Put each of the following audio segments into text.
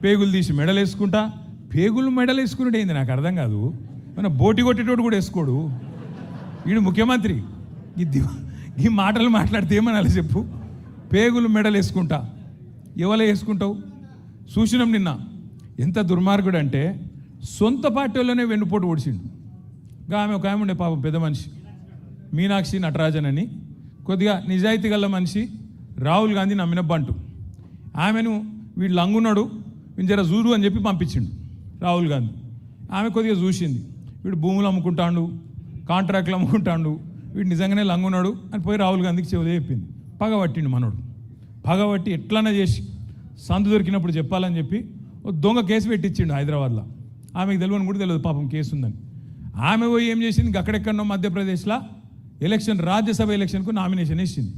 పేగులు తీసి మెడలు వేసుకుంటా. పేగులు మెడలు వేసుకునేది ఏంది నాకు అర్థం కాదు. మన బోటి కొట్టేటోడు కూడా వేసుకోడు. వీడు ముఖ్యమంత్రి. ఈ మాటలు మాట్లాడితే ఏమనాలి చెప్పు. పేగులు మెడలు వేసుకుంటా. ఎవరు వేసుకుంటావు? చూసినాం నిన్న. ఎంత దుర్మార్గుడు అంటే సొంత పార్టీలోనే వెన్నుపోటు ఓడిచిండు. ఆమె ఒక ఆమె ఉండే పాపం, పెద్ద మనిషి, మీనాక్షి నటరాజన్ అని, కొద్దిగా నిజాయితీ గల మనిషి, రాహుల్ గాంధీ నమ్మిన బంటు. ఆమెను వీడు లంగున్నాడు, వీడు జర చూడు అని చెప్పి పంపించిండు రాహుల్ గాంధీ. ఆమె కొద్దిగా చూసింది, వీడు భూములు అమ్ముకుంటాడు, కాంట్రాక్ట్లు అమ్ముకుంటాడు, వీడు నిజంగానే లంగున్నాడు అని పోయి రాహుల్ గాంధీకి చెవుదే చెప్పింది. పగబట్టిండు మనోడు. పగబట్టి ఎట్లన్నా చేసి సందు దొరికినప్పుడు చెప్పాలని చెప్పి ఓ దొంగ కేసు పెట్టించిండు హైదరాబాద్లో. ఆమెకు తెలియని కూడా తెలియదు పాపం కేసు ఉందని. ఆమె పోయి ఏం చేసింది, అక్కడెక్కడో మధ్యప్రదేశ్లో ఎలక్షన్, రాజ్యసభ ఎలక్షన్కు నామినేషన్ వేసింది.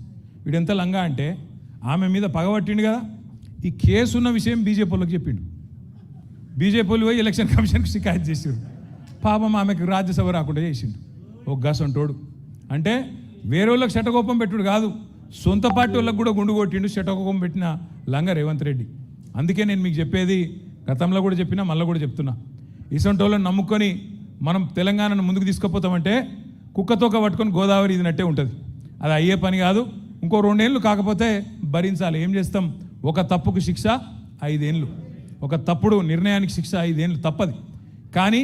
వీడు ఎంత లంగా అంటే ఆమె మీద పగబట్టిండు కదా. ఈ కేసు ఉన్న విషయం బీజేపీ వాళ్ళకి చెప్పిండు. బీజేపీ వాళ్ళు పోయి ఎలక్షన్ కమిషన్కి షికాయత్ చేసారు. పాపం ఆమెకు రాజ్యసభ రాకుండా చేసిండు. ఒక గసంటోడు. అంటే వేరే వాళ్ళకి శటకోపం పెట్టుడు కాదు, సొంత పార్టీ వాళ్ళకి కూడా గుండు కొట్టిండు, శటకోపం పెట్టిన లంగ రేవంత్ రెడ్డి. అందుకే నేను మీకు చెప్పేది, గతంలో కూడా చెప్పినా మళ్ళీ కూడా చెప్తున్నా, ఇసొంటి వాళ్ళని నమ్ముకొని మనం తెలంగాణను ముందుకు తీసుకుపోతామంటే కుక్కతోక పట్టుకొని గోదావరి ఇదినట్టే ఉంటుంది. అది అయ్యే పని కాదు. ఇంకో 2 ఏళ్ళు కాకపోతే భరించాలి. ఏం చేస్తాం? ఒక తప్పుకు శిక్ష 5 ఏళ్ళు, ఒక తప్పుడు నిర్ణయానికి శిక్ష 5 ఏళ్ళు తప్పది. కానీ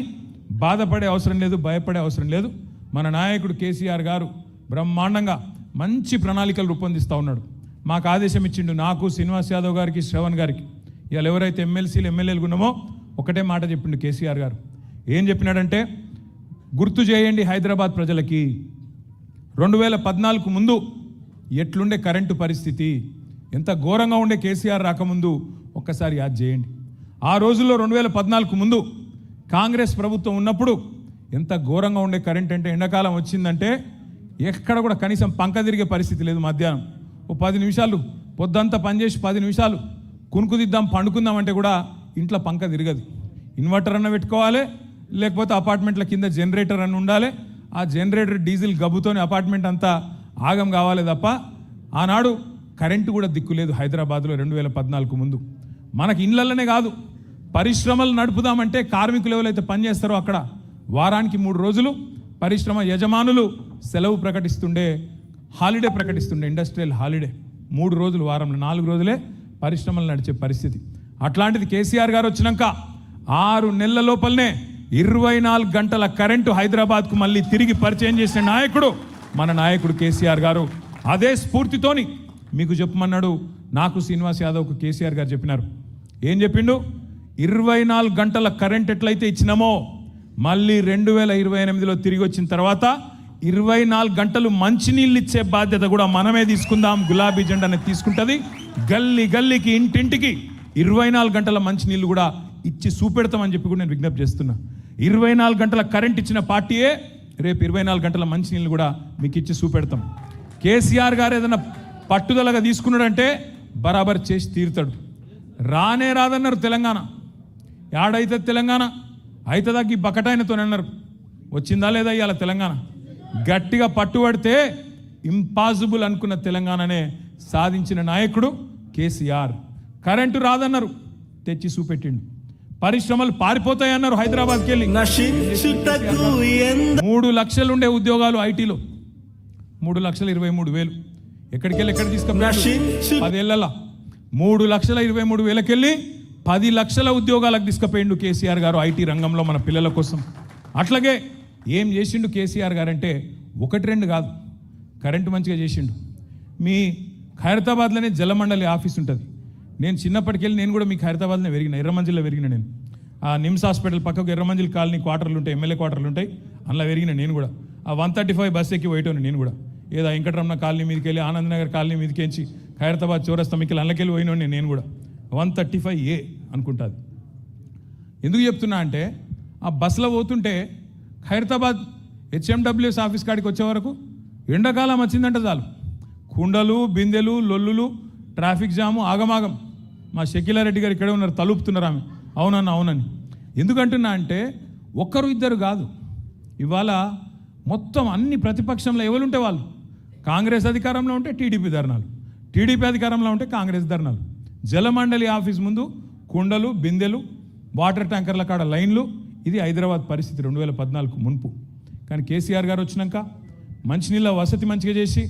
బాధపడే అవసరం లేదు, భయపడే అవసరం లేదు. మన నాయకుడు కేసీఆర్ గారు బ్రహ్మాండంగా మంచి ప్రణాళికలు రూపొందిస్తూ ఉన్నాడు. మాకు ఆదేశం ఇచ్చిండు, నాకు, శ్రీనివాస్ యాదవ్ గారికి, శ్రవణ్ గారికి. ఇవాళ ఎవరైతే ఎమ్మెల్యేలు ఉన్నామో ఒకటే మాట చెప్పిండు కేసీఆర్ గారు. ఏం చెప్పినాడంటే, గుర్తు చేయండి హైదరాబాద్ ప్రజలకి 2014 ముందు ఎట్లుండే కరెంటు పరిస్థితి, ఎంత ఘోరంగా ఉండే కేసీఆర్ రాకముందు ఒక్కసారి యాద్ చేయండి. ఆ రోజుల్లో 2014 ముందు కాంగ్రెస్ ప్రభుత్వం ఉన్నప్పుడు ఎంత ఘోరంగా ఉండే కరెంట్ అంటే, ఎండాకాలం వచ్చిందంటే ఎక్కడ కూడా కనీసం పంక తిరిగే పరిస్థితి లేదు. మధ్యాహ్నం ఓ 10 నిమిషాలు పొద్దంతా పనిచేసి 10 నిమిషాలు కునుకుదిద్దాం పండుకుందాం అంటే కూడా ఇంట్లో పంక తిరగదు. ఇన్వర్టర్ అన్న పెట్టుకోవాలి, లేకపోతే అపార్ట్మెంట్ల కింద జనరేటర్ అన్న ఉండాలి. ఆ జనరేటర్ డీజిల్ గబ్బుతోని అపార్ట్మెంట్ అంతా ఆగం కావాలి తప్ప ఆనాడు కరెంటు కూడా దిక్కులేదు హైదరాబాద్లో 2014 ముందు. మనకి ఇళ్ళల్లోనే కాదు, పరిశ్రమలు నడుపుదామంటే కార్మికులు ఎవరైతే పనిచేస్తారో అక్కడ వారానికి 3 రోజులు పరిశ్రమ యజమానులు సెలవు ప్రకటిస్తుండే, హాలిడే ప్రకటిస్తుండే, ఇండస్ట్రియల్ హాలిడే. 3 రోజులు వారంలో, 4 రోజులే పరిశ్రమలు నడిచే పరిస్థితి. అట్లాంటిది కేసీఆర్ గారు వచ్చినాక 6 నెలల లోపలనే 24 గంటల కరెంటు హైదరాబాద్కు మళ్ళీ తిరిగి పరిచయం చేసిన నాయకుడు మన నాయకుడు కేసీఆర్ గారు. అదే స్ఫూర్తితోని మీకు చెప్పమన్నాడు. నాకు, శ్రీనివాస్ యాదవ్కు కేసీఆర్ గారు చెప్పినారు. ఏం చెప్పిండు? 24 గంటల కరెంట్ ఎట్లయితే ఇచ్చినామో మళ్ళీ 2028లో తిరిగి వచ్చిన తర్వాత 24 గంటలు మంచినీళ్ళు ఇచ్చే బాధ్యత కూడా మనమే తీసుకుందాం. గులాబీ జెండాని తీసుకుంటుంది. గల్లీ గల్లీకి, ఇంటింటికి 24 గంటల మంచినీళ్ళు కూడా ఇచ్చి చూపెడతామని చెప్పి కూడా నేను విజ్ఞప్తి చేస్తున్నా. 24 గంటల కరెంట్ ఇచ్చిన పార్టీయే రేపు 24 గంటల మంచినీళ్ళు కూడా మీకు ఇచ్చి చూపెడతాం. కేసీఆర్ గారు ఏదైనా పట్టుదలగా తీసుకున్నాడంటే బరాబర్ చేసి తీరుతాడు. రానే రాదన్నారు తెలంగాణ. యాడైతే తెలంగాణ అయితే దాకా ఈ బకటాయనతో అన్నారు. వచ్చిందా లేదా ఇవాళ తెలంగాణ? గట్టిగా పట్టుబడితే ఇంపాసిబుల్ అనుకున్న తెలంగాణనే సాధించిన నాయకుడు కేసీఆర్. కరెంటు రాదన్నారు, తెచ్చి చూపెట్టిండు. పరిశ్రమలు పారిపోతాయన్నారు హైదరాబాద్కి వెళ్ళి. 3 లక్షలు ఉండే ఉద్యోగాలు ఐటీలో 3,23,000 ఎక్కడికి వెళ్ళి ఎక్కడ తీసుకున్నారు? 10 ఏళ్ళలో 3,23,000 వెళ్ళి 10 లక్షల ఉద్యోగాలకు తీసుకుపోయిండు కేసీఆర్ గారు ఐటీ రంగంలో మన పిల్లల కోసం. అట్లాగే ఏం చేసిండు కేసీఆర్ గారు అంటే 1-2 కాదు, కరెంటు మంచిగా చేసిండు. మీ ఖైరతాబాద్లోనే జలమండలి ఆఫీస్ ఉంటుంది. నేను చిన్నప్పటికెళ్ళి నేను కూడా మీకు ఖైరతాబాద్లో పెరిగిన, ఎర్రమంజిల్లో పెరిగిన. నేను ఆ నిమ్స్ హాస్పిటల్ పక్కకు ఎర్రమంజిల్ కాలనీ క్వార్టర్లు ఉంటాయి, ఎమ్మెల్యే క్వార్టర్లు ఉంటాయి, అందులో పెరిగిన నేను కూడా. ఆ 135 బస్ ఎక్కి పోయేటోని నేను కూడా. ఏదో వెంకటరమణ కాలనీ మీదకి వెళ్ళి, ఆనందనగర్ కాలనీ మీదకించి ఖైరతాబాద్ చౌరస్తా మీకు అందులోకెళ్ళి పోయినోని నేను కూడా. 135A అనుకుంటుంది. ఎందుకు చెప్తున్నా అంటే ఆ బస్సులో పోతుంటే ఖైరతాబాద్ HMWS ఆఫీస్ కాడికి వచ్చే వరకు ఎండాకాలం వచ్చిందంటే చాలు, కుండలు, బిందెలు, లొల్లులు, ట్రాఫిక్ జాము, ఆగమాగం. మా షకీలారెడ్డి గారు ఇక్కడే ఉన్నారు, తలుపుతున్నారు ఆమె. అవునన్నా అవునని. ఎందుకంటున్నా అంటే 1-2 కాదు, ఇవాళ మొత్తం అన్ని ప్రతిపక్షంలో ఎవరుంటే వాళ్ళు. కాంగ్రెస్ అధికారంలో ఉంటే టీడీపీ ధర్నాలు, టీడీపీ అధికారంలో ఉంటే కాంగ్రెస్ ధర్నాలు. జలమండలి ఆఫీస్ ముందు కుండలు బిందెలు వాటర్ ట్యాంకర్ల కాడ లైన్లు. ఇది హైదరాబాద్ పరిస్థితి 2014 మున్పు. కానీ కేసీఆర్ గారు వచ్చినాక మంచినీళ్ళ వసతి మంచిగా చేసి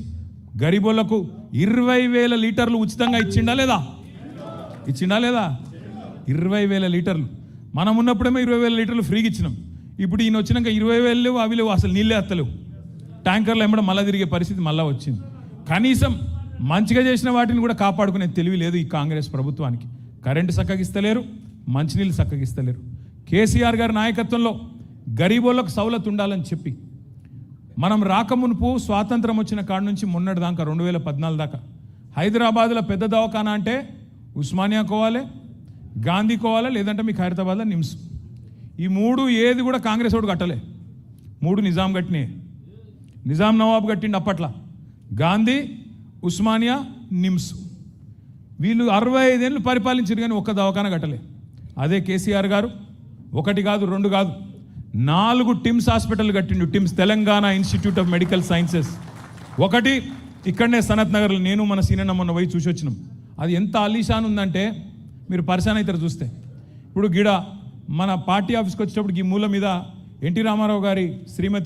గరీబోళ్లకు 20,000 లీటర్లు ఉచితంగా ఇచ్చిండా లేదా? 20,000 లీటర్లు. మనం ఉన్నప్పుడేమో 20,000 లీటర్లు ఫ్రీగా ఇచ్చినాం. ఇప్పుడు ఈయన వచ్చినాక 20,000 లేవు, అవి లేవు, అసలు నీళ్ళే అత్తలేవు. ట్యాంకర్లు ఎమ్మడం మళ్ళీ తిరిగే పరిస్థితి మళ్ళీ వచ్చింది. కనీసం మంచిగా చేసిన వాటిని కూడా కాపాడుకునే తెలివి లేదు ఈ కాంగ్రెస్ ప్రభుత్వానికి. కరెంటు చక్కగిస్తలేరు, మంచినీళ్ళు చక్కగిస్తలేరు. కేసీఆర్ గారి నాయకత్వంలో గరీబోళ్ళకు సౌలత్ ఉండాలని చెప్పి మనం రాకమునుపు స్వాతంత్రం వచ్చిన కాడ నుంచి మొన్నటి దాకా 2014 దాకా హైదరాబాద్లో పెద్ద దవాఖానా అంటే ఉస్మానియా కోవాలి, గాంధీ కోవాలి, లేదంటే మీకు హైదరాబాద్లో నిమ్స్. ఈ 3 ఏది కూడా కాంగ్రెస్ వాడు కట్టలే. 3 నిజాం కట్టినే. నిజాం నవాబు కట్టిండి అప్పట్లో. గాంధీ, ఉస్మానియా, నిమ్స్. వీళ్ళు 65 ఏళ్ళు పరిపాలించారు కానీ ఒక్క దవాఖానా కట్టలే. అదే కేసీఆర్ గారు 1 కాదు 2 కాదు 4 టిమ్స్ హాస్పిటల్ కట్టిండు. TIMS Telangana institute of medical sciences. ఒకటి ఇక్కడనే సనత్ నగర్లో నేను మన సీనన్న మొన్న పోయి చూసి వచ్చినాం. అది ఎంత అలీషాన్ ఉందంటే మీరు పరిశాన్ అవుతారు చూస్తే. ఇప్పుడు గిడ మన పార్టీ ఆఫీస్కి వచ్చేటప్పుడు ఈ మూల మీద ఎన్టీ రామారావు గారి శ్రీమతి